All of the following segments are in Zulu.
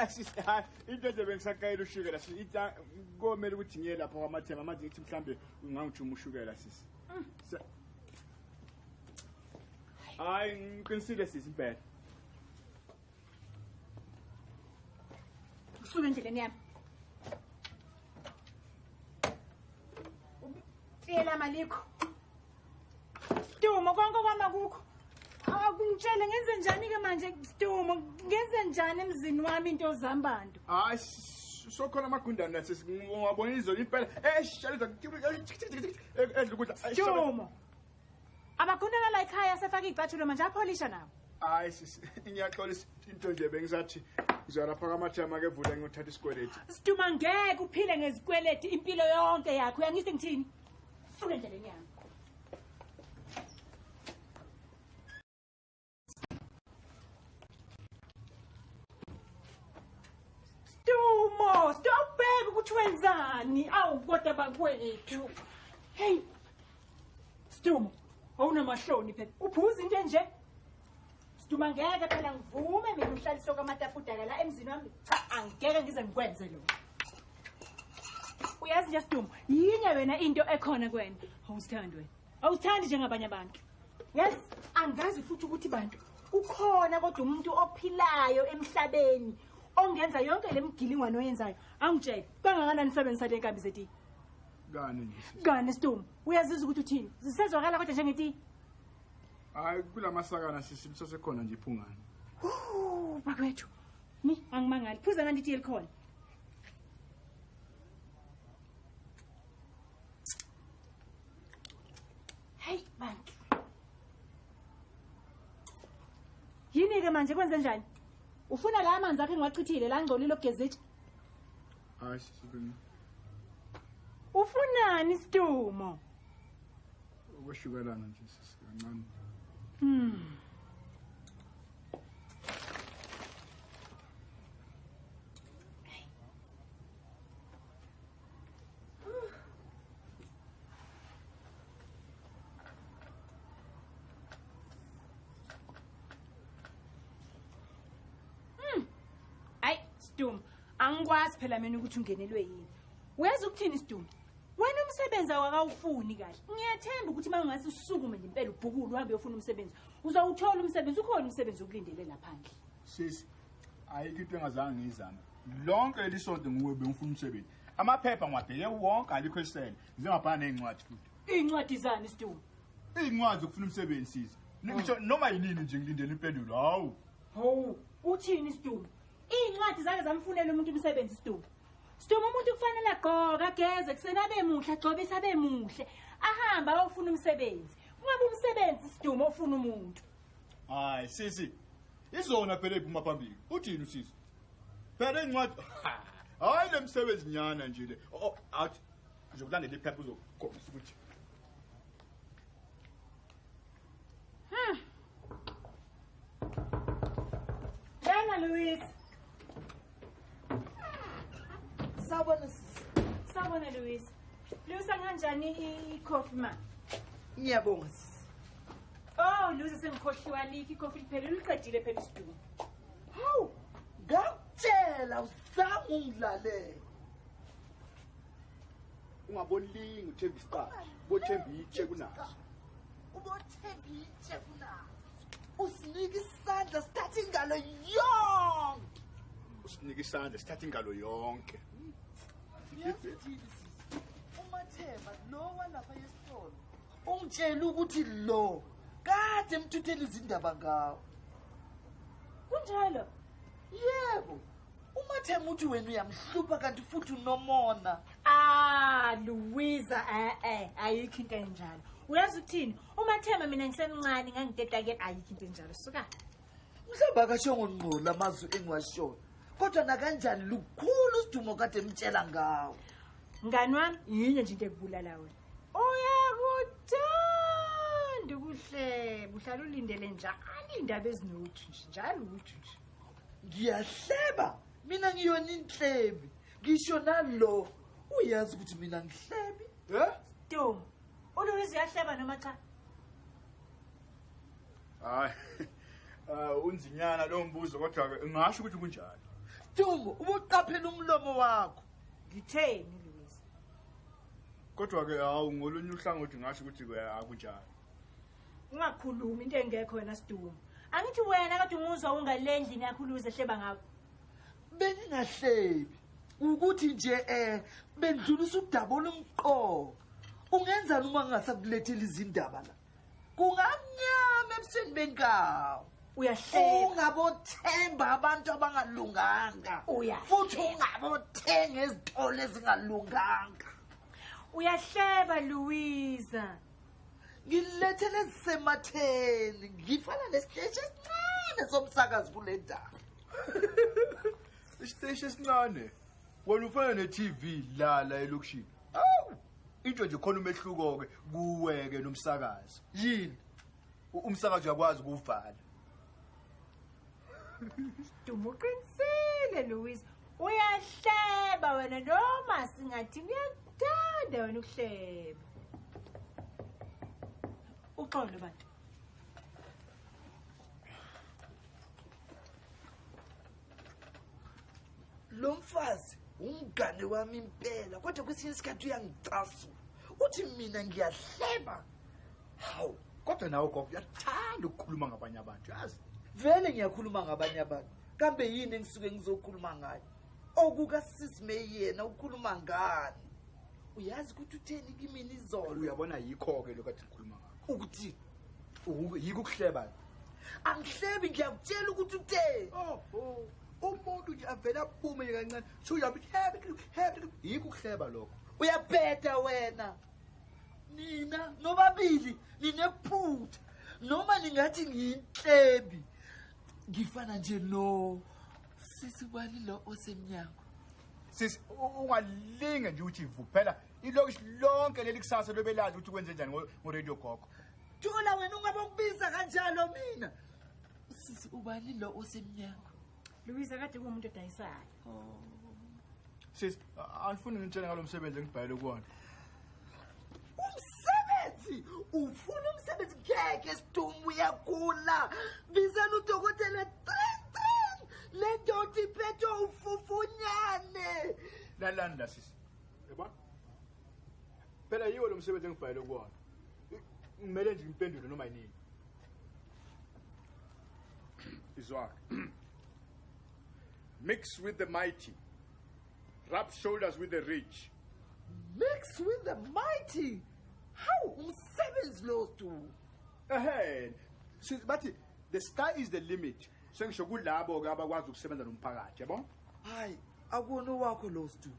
sister into nje bengisakayela ushukela ita komela ukuthi ngiye lapho kwamathema manje ngithi mhlambe ungangijuma ushukela sisi hayi ngiqinisile sisi impela usuke endleleni yami Phela malikho Dumo konke kwama kukho Akungitshele ngenze njani ke manje Dumo ngenze njani emzini wami into zambantu hayi sokhona amagundane nase ngiyabona izolo impela shaliza edla ukudla Dumo Abagundana la ekhaya sefaka icathulo manje apholisha nawo hayi sisi ngiyaxolisa into nje bengisathi ngizalapha kwamathema ke vula ngiyothatha isikweleti Siduma ngeke uphile ngezikweleti impilo yonke yakho uyangise ngithini Suka endleleni yami Dumo stop baby ukuthi wenzani awu kodwa bakwethu Hey Dumo awunamahloni phela uphuza into nje Siduma ngeke phela ngivume mina uhlaliswe kwamatafudaka la emzini wami cha angeke ngize ngikwenze lo Uyazi nje Siduma yinye wena into ekhona kuwena awusithandi wena awusithandi njengabanye abantu Yes angazi futhi ukuthi bantu ukhona kodwa umuntu ophilayo emhlabeni ongenza yonke lemgilingwane oyenzayo angitshela kangakanani isebenzi sale nkambi zeti Gane nje Gane Siduma uyazizwa ukuthi uthini zisezwakala kodwa njengeti hayi kulamasakana sisi lisesekhona nje iphungane bakwethu ni angimangali phuza ngani iti elikhona Hey bantu Yini ke manje kwenze njani Ufuna la amanzi akhe ngiwachithile la ngcolile ogezitsha hayi sisi Ufunani Sidumo ukweshukelana nje sisi kancane Siduma angikwazi phela mina ukuthi ungenelwe yini Uyazi ukuthini Siduma Wena umsebenzi awakawufuni kahle Ngiyathemba ukuthi mangase usukume nje impela ubhukulu uhambe uyofuna umsebenzi uzawuthola umsebenzi ukhona umsebenzi okulindele laphandle Sisi ayikho into engazange ngizama lonke lelisonto nguwe bengifuna umsebenzi amaphepha ngiwabheke wonke alikho esele ngizengabhala nezincwadi futhi Izincwadi zani Siduma Izincwadi zokufuna umsebenzi sisi ngisho noma yinini nje ngilindele impendulo hawu uthini Siduma Izincwadi zake zamfunela umuntu umsebenzi Siduma Siduma umuntu kufanele agqoka ageze kusena abe muhle agcobe abe muhle ahamba ayofuna umsebenzi ungabe umsebenzi Siduma ofuna umuntu hayi sisi izona phela iphuma phambili uthini usisi phela incwadi hayi lemsebenzi nyana nje le athi uzokulandela iphepha uzokhombisa ukuthi Jana Louis Sawubona Louis Lusa kanjani i-coffee man Ngiyabonga sisi Oh Louis sengikhohliwa liki i-coffee phela uliqedile phela Siduma Hawu ngakutshela usanga ungidlalela ungaboni lingi uthemba isiqashi bothemba itshe kunaso ubothemba itshe kunaso usinika isandla sithatha ingalo yonke usinika isandla sithatha ingalo yonke umathema lo walapha yesitolo ungitshela ukuthi lo kade emthuthela izindaba ngawo kunjalo yebo umathema uthi wena uyamhlupha kanti futhi unomona Louisa ayikho into enjalo uyazi ukuthini umathema mina ngisemncane ngangidedake ayikho into enjalo suka mhlawumbe akashongo ngqola amazwi engiwashona kodwa nakanjani lukhulu Sidumo kade emtshela ngawo ngani wami yinye nje into ekubulala wena uyakuthanda ukuhleba uhlala ulindele njalo indaba ezinothu njalo uthi nje ngiyahleba mina ngiyona inhlebi ngisho nalo uyazi ukuthi mina ngihlebi Siduma uLouis uyahleba noma cha hayi unzinyana lo mbuzo kodwa ngisho ukuthi kunjalo Stumo, ubuqaphela umlomo wakho. Ngitheni Louise? Kodwa ke hawu ngolunye uhlangothi ngasho ukuthi akunjalo. Ungakhulumi into engekho wena Sidumo. Angithi wena kade umuzwa ungalendlini yakho Louise ehleba ngakho. Beningahlebi. Ukuthi nje bendlulisa ukudabula umqobo. Ungenzani uma ngingasakulethela izindaba la? Kungamnyama ebusweni benkawu. Uyahleba. Ungabothemba abantu abangalunganga. Futhi ungabothenga ezitolo ezingalunganga. Uyahleba Louisa. Ngilethele ezisematheni. Ngifana nesiteshi esincane somsakazi kule ndawo. Isiteshi esincane. Wena ufana ne-TV la elokishini. Awu, into nje khona umehluko ke kuweke nomsakazi. Yini? Umsakazi uyakwazi ukuvala. Sidumo uqinisile Louise. Uyahleba wena noma singathi uyakuthanda wena ukuhleba. Uxolo bantu. Lo mfazi umngane wami impela kodwa kwesinye isikhathi uyangicasula. Uthi mina ngiyahleba. Hawu, Kodwa nawe gogo uyathanda ukukhuluma ngabanye abantu, yazi? vele ngiyakhuluma ngabanye abantu. Kambe yini engisuke ngizokhuluma ngayo? Okuka Sis May yena ukhuluma ngani? Uyazi ukuthi utheni kimi izolo? Uyabona yikho ke lokho athi ngikhuluma ngakho. Ukuthi Yiko ukuhleba. angihlebi ngiyakutshela ukuthi utheni. Umuntu nje avela aphume kancane. So uyabe happy. Yiko ukuhleba lokho. Uyabheda wena. Nina nobabili ninephutha. Noma ningathi ngiyinhlebi. Ngifana nje no sisibani lo osemnyango. Sis ungalinge nje uthi vuphela ilokishi lonke leli kusasa lobelazi ukuthi kwenze njani ngo-radio gogo. Thola wena ungabokubiza kanjalo mina. Sisi ubani lo osemnyango. Louise kade kumuntu odayisayo. Sis anifuni ngitshele ngalomsebenzi engibhayele kuwona. Umsebenzi ufuna umsebenzi ngeke Sidumo uyagula. Bizana udokotela tren le ndoda iphethe ufufunyane. Lalanda sis. Yebo? Phela yiwo lo msebenzi engibhayele kuwona. Ngimele nje impendulo noma yini. Izwa. Mix with the mighty. Rub shoulders with the rich. Mix with the mighty. How umsebenzi lo Sidumo? Sis bathi the sky is the limit. Sengisho kulabo ke abakwazi ukusebenza nomphakathi, yabo? Hayi, akuna wakho lo Sidumo.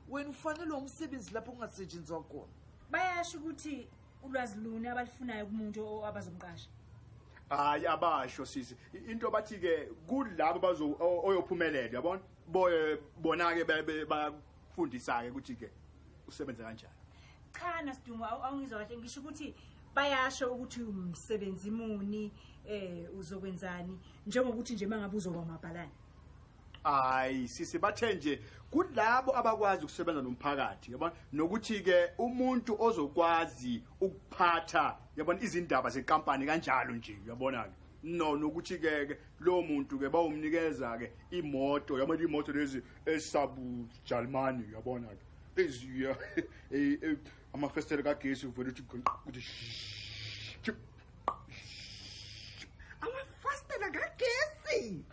Wena ufanele umsebenzi lapho ungasetshenziswa khona. Bayasho ukuthi ulwazi luni abalifunayo kumuntu abazomqasha. Hayi abasho sisi. Into bathi ke kulabo oyophumelela, yabona? Bona ke bayafundisa ke ukuthi ke usebenza kanjani. Cha na Sidumo awungizwa kahle ngisho ukuthi bayasho ukuthi umsebenzi muni uzokwenzani njengokuthi nje mangabe uzoba mabhalani. Hayi sisi bathe nje kulabo abakwazi ukusebenza nomphakathi, yabona? Nokuthi ke umuntu ozokwazi ukuphatha, yabona, izindaba zekampani kanjalo nje, yabona ke. No nokuthi ke lo muntu ke bawumnikeza ke imoto, yabona imoto lezi esabu Germany, yabona ke. Eziya amafestele kagesi uvela ukuthi Amafastela kagesi.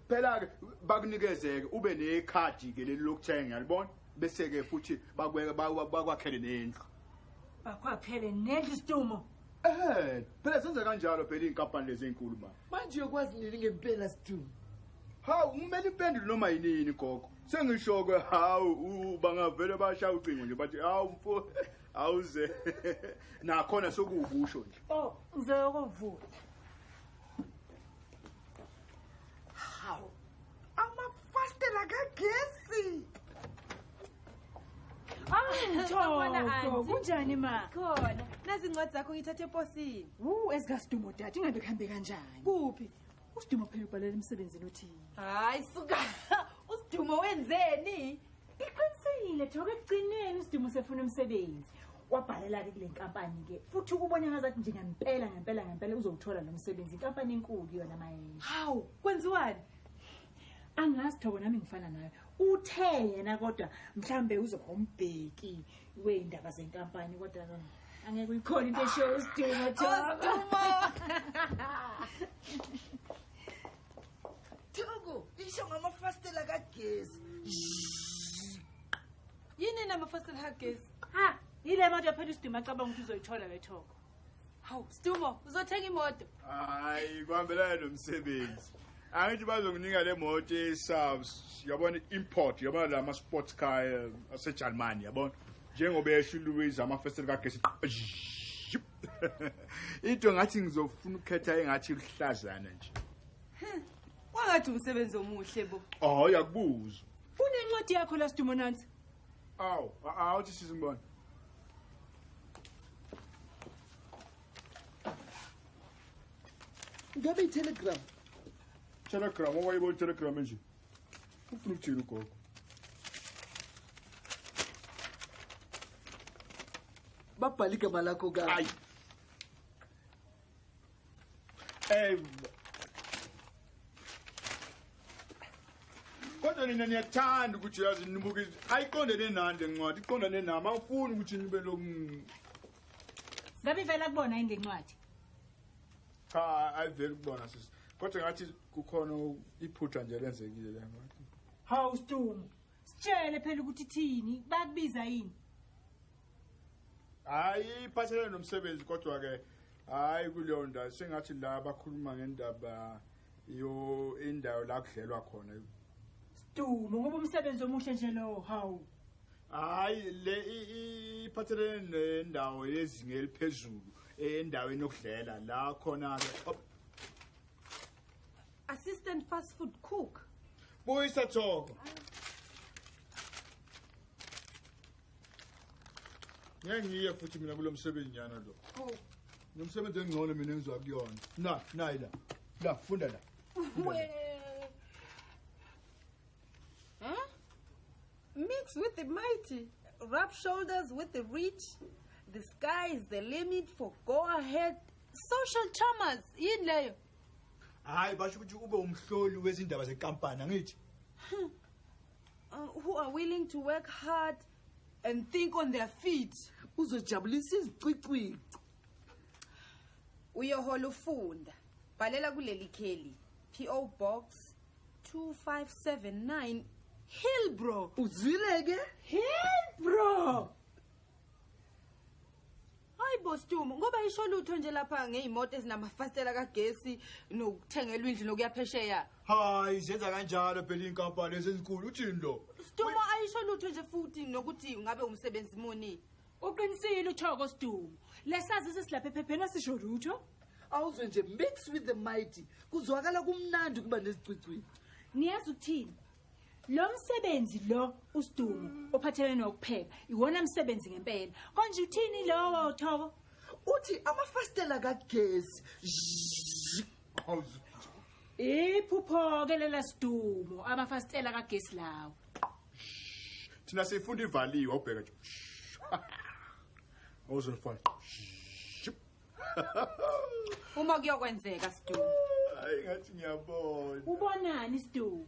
Phela ke bakunikeze ke ube nekhadi ke leli lokuthenga, yabona? Bese ke futhi bakwakhele nendlu. Bakwakhele nendlu Sidumo. Phela senza kanjalo phela inkampani lezi ezinkulu manje. Manje uyokwazi nini ngempela Sidumo? Hawu ngimele impendulo noma yinini gogo. Sengisho ke hawu bangavele bashaya ucingo nje bathi hawu mfo awuze nakhona sokuwubusho nje. Ngizokuvula. Hawu. Amafastela kagesi. Ngithola kunjani ma? Khona. Nazi incwadi zakho ngithathe eposini. Ezika Sidumo dad ingabe kuhambe kanjani? Kuphi? uSidumo phela ubhalela emsebenzini othini. Hayi suka. uSidumo wenzeni? Iqinisile thoke ekugcineni uSidumo sefuna umsebenzi. Wabhalela ke kule nkampani ke. Futhi ukubona ngazathi nje ngempela uzowuthola lo msebenzi. Inkampani enkulu yona mayeni. Hawu, kwenziwani? angazi Thoko nami ngifana naye uthe yena kodwa mhlambe uzoba umbheki weindaba zenkampani kodwa angeke uyikhona into eshiyo uStumo Thoko. Thoko isho ngamafastela kagesi. Yini namafastela kagesi? Ha ile moto yaphela uStumo acabanga ukuthi uzoyithola le Thoko. Hawu Stumo uzothenga imoto. Hayi kuhambelana nomsebenzi. Angithi bazonginika le moto eSARS yabona import yabona lama sports car aseGermany yabona njengoba esho Louise amafastela kagesi. Into ngathi ngizofuna ukukhetha engathi lihlazana nje. Wangathi umsebenzi omuhle bo. Oh yakubuza. Unencwadi yakho la Stumo nansi. Awuthi sizibona. Ngabe iTelegram. Telegram wayibona Telegram nje. Ufuna ukuthini ugogo? Babhala igama lakho ka. Hayi. Kodwa nina niyathanda ukuthi yazi nibuke ayiqondene nande ncwadi iqondene nami awufuni ukuthi nibe loku Ngabe vela kubona ingencwadi. cha ayiveli kubona sisi kodwa ngathi kukhona iphutha nje lenzekile la ngathi Hawu Stumo sitshele phela ukuthi thini bakubiza yini. hayi iphathelene nomsebenzi kodwa ke hayi kuleyo ndawo sengathi la bakhuluma ngendaba yo indawo la kudlelwa khona Stumo ngoba umsebenzi omuhle nje lo hawu. hayi le iphathelene nendawo yezinga eliphezulu endaweni yokudlela la khona ke Assistant fast food cook. Buyisa Thoko. Ngiye futhi mina kulomsebenzi nyana lo. Oh. Nomsebenzi engcono mina engizwa kuyona. Nayi la. La funda la. Huh? Mix with the mighty, rub shoulders with the rich. The sky is the limit for go ahead. Social charmers, yini leyo? Hayi basho ukuthi ube umhloli wezindaba zenkampani angithi. Who are willing to work hard and think on their feet. Uzojabulisa izicicwi. Uyohola ufunda. Bhalela kuleli kheli. PO Box 2579 Hillbrow. Uzwile ke? Bro. Hayi Bostumo, ngoba isho lutho nje lapha ngeimoto ezinamafastela kagesi nokuthengelwa indlu nokuyaphesheya. Hayi zenza kanjalo phela inkampani ezinkulu uthini lo? Stumo ayisho lutho nje futhi nokuthi ngabe umsebenzi muni. Uqinisile uThoko Stumo. Lesazi sesilapha ephepheni asisho lutho. Awuzwe nje mix with the mighty. Kuzwakala kumnandi kuba nezicicwi. Niyazi ukuthini? Lo msebenzi lo uStumo ophathelene nokupheka iwona umsebenzi ngempela. Konje uthini lo Thoko? Uthi amafastela kagesi. Awuzi. Iphupho ke lela Stumo amafastela kagesi lawo. Thina sifunda ivaliwe ubheka nje. Awuzofana. Uma kuyokwenzeka Stumo. Hayi ngathi ngiyabona. Ubonani Stumo?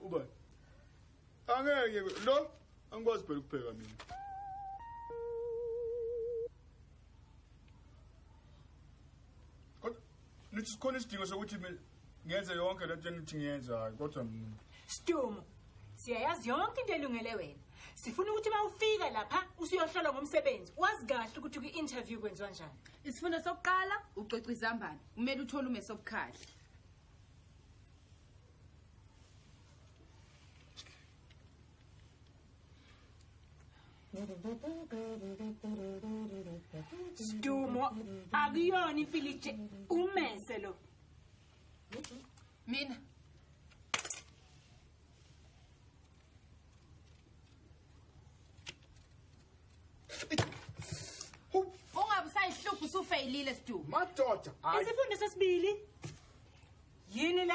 Uba. Angeke lo angikwazi phela ukupheka mina. Kodwa nithi sikhona isidingo sokuthi ngenze yonke lento engithi ngiyenza kodwa mina Stumo, siyayazi yonke into elungele wena. Sifuna ukuthi mawufika lapha usiyohlala ngomsebenzi. Wazi kahle ukuthi ku-interview kwenziwa njani. Isifundo sokuqala ucece izambane. Umele uthole ume sobukhali. Stumo, akuyona imfilije umese lo. Mina ungabe sayihlupha usufeyilile Stumo. madoda hayi Isifundo sesibili. Yini le?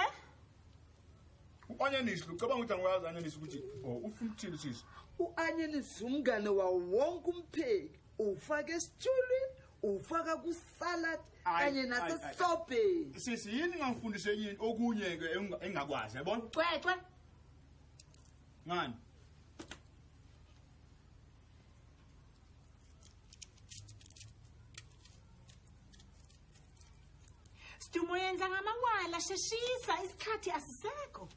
u-anyanisi lo cabanga ukuthi angiwazi anyanisi ukuthi ufuna ukuthini sisi U-anyanisi umngane wawo wonke umpheki. Ufaka esitshulwini, ufaka kusalad kanye nasesobheni. sisi yini ngangifundise yini okunye ke engakwazi yabona Cwecwe ngani Stumo yenza ngamawala sheshisa isikhathi asisekho.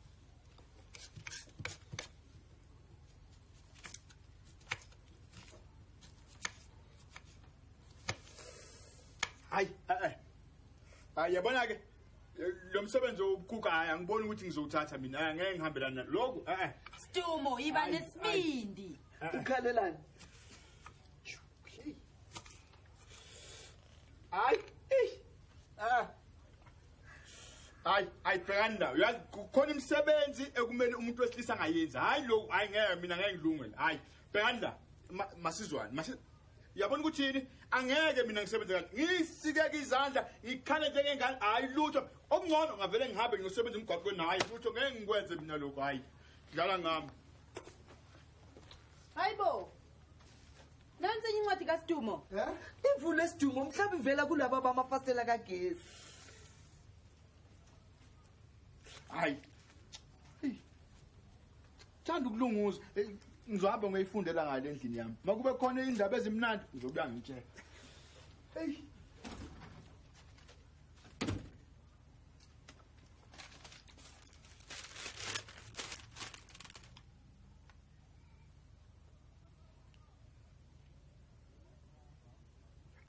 hayi yabona ke lo msebenzi wokukuka angiboni ukuthi ngizowuthatha mina ngeke ngihambelana lokho Stumo iba nesibindi. ukhalelani hayi bhekani uyazi kukhona imisebenzi ekumele umuntu wesilisa angayenzi hayi lo hayi ngeke mina ngeke ngilungele hayi bhekani la masizwane yabona ukuthi yini angeke mina ngisebenze kanti ngisikeke izandla ngikhane njengengane hayi lutho okungcono ngavele ngihambe ngiyosebenza emgwaqweni hayi lutho ngeke ngikwenze mina lokho hayi dlala ngami Hayibo. Nansi incwadi kaStumo. imvulo esidumo mhlawumbe ivela kulabo abamafastela kagesi hayi thanda ukulunguza ngizohamba ngiyifundela ngale endlini yami makube khona indaba ezimnandi ngizobuya ngitshela hey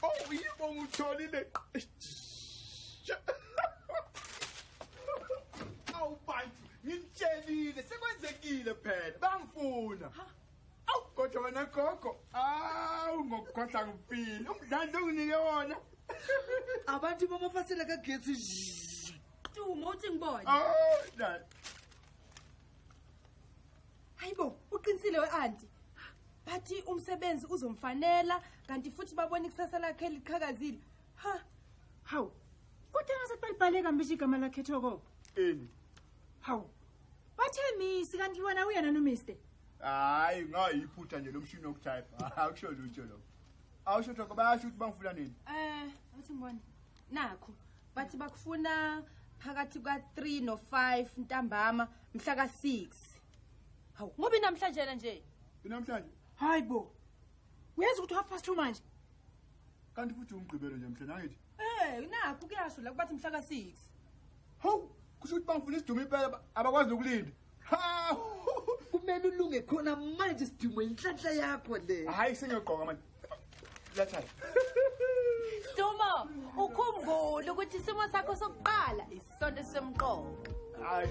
oh yibo ngitholile ngitshelile sekwenzekile phela bangifuna awu kodwa wena gogo awu ngokukhohla ngifile umdlalo onginike wona abantu bamafastela kagesi Stumo uthi ngibone. na Hayibo, uqinisile weanti. Bathi umsebenzi uzomfanela kanti futhi babona ikusasa lakhe liqhakazile. Ha. Hawu. Kodwa ngase balibhaleka mbishi igama lakhe Thoko. ini Hawu. Bathe misi kanti wena uyena noMr. hayi ngayiphutha nje lo mshini wokutype akusho lutho lo awusho Thoko bayasho ukuthi bangifuna nini Uthi ngibone. Nakho. Bathi bakufuna phakathi kwa3 no5 ntambama mhla ka6. Hawu, ngoba namhlanje nje. namhlanje Hayibo. Uyazi ukuthi 2:30 manje? kanti futhi umgqibelo nje mhlanje angithi Nakho kuyasho la kubathi mhla ka6. hawu kusho ukuthi bangifuna isidumo impela abakwazi nokulinda ha kumele ulunge khona manje isidumo inhlanhla yakho le hayi sengiyogqoka manje letha Stumo, ukhumbule ukuthi isimo sakho sokuqala isonto semqoka. hayi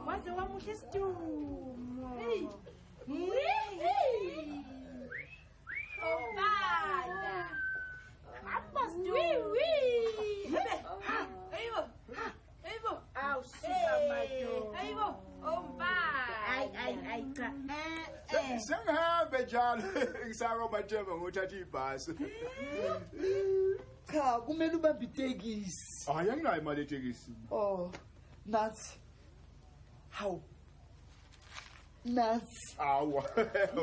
Waze wamuhle Stumo. Hey. Obana. Apa Stumo? Hayibo. Awu sika mayo. Hayibo. Obana. Ay cha. sengihambe njalo ngisaka mathemba ngothatha ibhasi cha kumele ubambe itekisi hayi anginayo imali etekisi nathi hawu nathi awa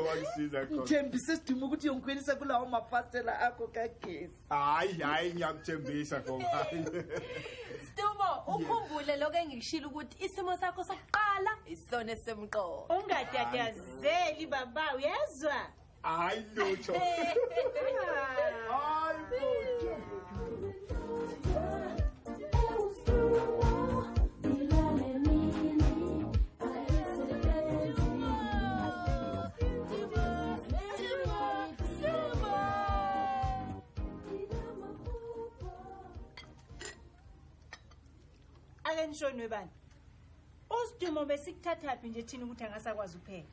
wangisiza khona ngithembise isidumo ukuthi uyongikhwelisa kulawo mafastela akho kagesi hayi ngiyakuthembisa khona Stumo, ukhumbule lokho engikushilo ukuthi isimo sakho sokuqala isona semqoka. Ungatatazeli baba uyezwa? hayi lutho hayi lutho Alenshonwe bani? Ustumo besikuthathaphi nje thina ukuthi angasakwazi ukupheka.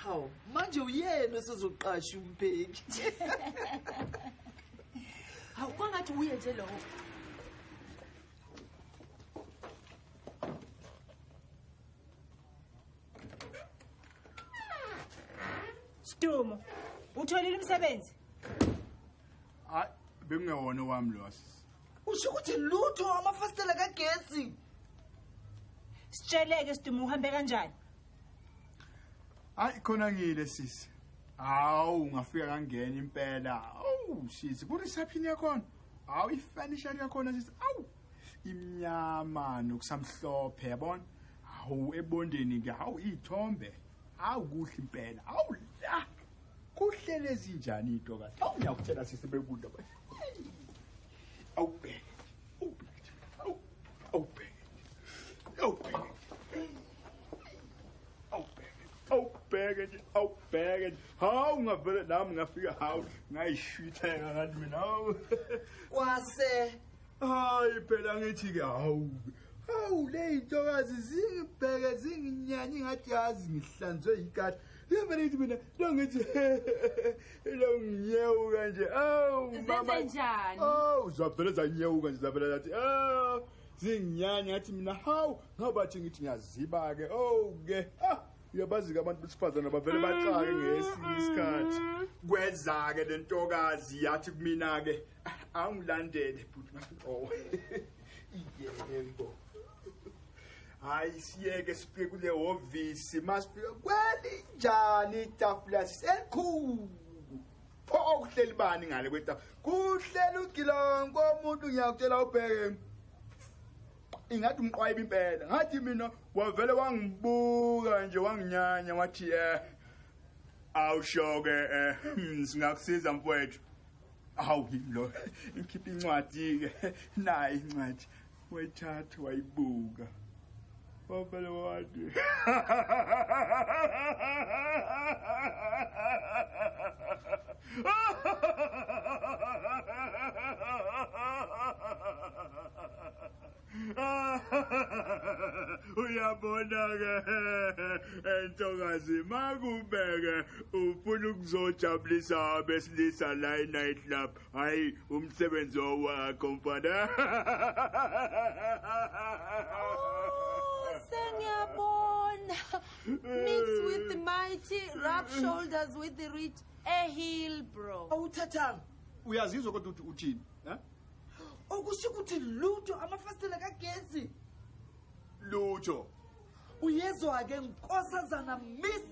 hawu manje uyena esizoqasha umpheki Hawu kwangathi uye nje lo. Stumo, utholile umsebenzi? hayi bengewona wami lo usho ukuthi lutho amafastela kagesi Sitsheleke Stumo uhambe kanjani? hayi khona ngile sisi Hawu ngafika ngangena impela. Awu sisi, kureception yakhona. Hawu ifurniture yakhona sisi. Awu imnyama nokusamhlophe yabona. Hawu ebondeni ke hawu ithombe. Hawu kuhle impela. Hawu la. Kuhle lezi njani into kahle. Awu ngiyakutshela sisi bekudla. Awu bheke. Awu bheke. Hawu ngavele nami ngafika hawu ngayishwitheka kanti mina hawu. Kwase Hayi phela ngithi ke hawu le intokazi zingibheke zinginyanya ngathi yazi ngihlanzwe ikati. Yevele ithi mina lo ngithi lo ngiyewuka nje Zenze njani? Zavele zanyewuka nje zavele zathi zinginyanya ngathi mina hawu ngabathi ngithi ngiyaziba ke ke uyabazi ke abantu besifazana bavele baqake ngesinye isikhathi kwenza ke lentokazi yathi kumina ke angilandele futhi yebo hayi siyeke sifike kule office masifika kweli njani itafula selikhulu pho kuhleli bani ngale kwetafula kuhleli ugilongo umuntu ngiyakutshela ubheke ingathi umqwayiba impela ngathi mina wavele wangibuka nje wanginyanya wathi awusho ke singakusiza mfowethu awu lo ngikhipha incwadi ke nayi incwadi wayithatha wayibuka wavele wathi uyabona ke entokazi makubeke ufuna ukuzojabulisa abesilisa la night club hayi umsebenzi wakho mfana. Sengiyabona. Mix with the mighty, rub shoulders with the rich, a heel bro. awuthathanga Uyazizwa kodwa uthi uthini okusho ukuthi lutho amafasitela kagesi lutho uyezwa ke nkosazana Miss